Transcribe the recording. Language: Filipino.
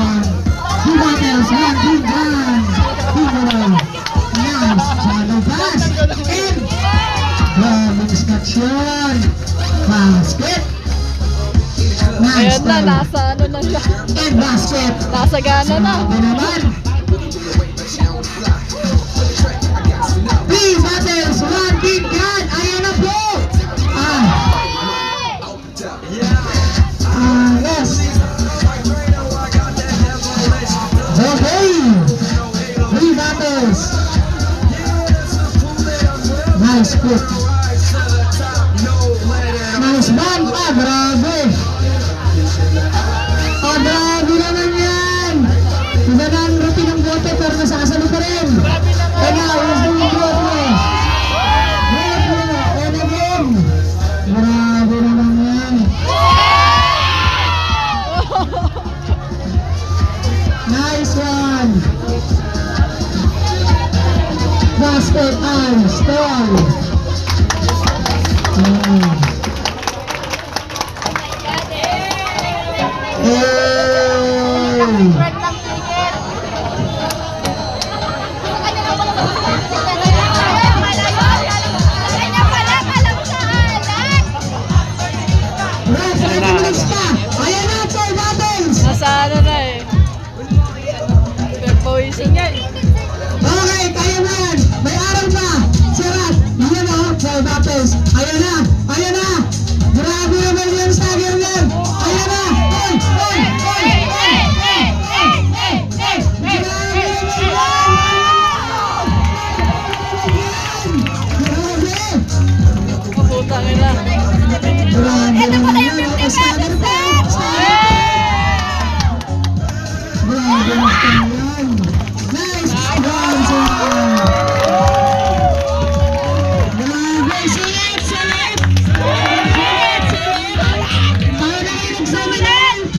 one. Two battles, one team done. Nice, shallow pass. And grabing instruction. Basket. Nice. Ayan na, nasa ano na siya. And basket. Nasa gana na. Sabi naman. Three battles, one team done. Ayan na po. Yes. Okay. Three battles. Nice put. Nice band. Grabe. Grabe naman yan. Iba na ang routine ng bote pero nasasalo pa rin. And now, let's do it again. And again. Grabe naman yan. Nice one. Basket and stall. Ayan na, 4 battles. Nasa ano na eh. Perpoising yan. Okay, kaya na yan. May araw pa. Sirat. Yan o, 4 battles. Ayan na.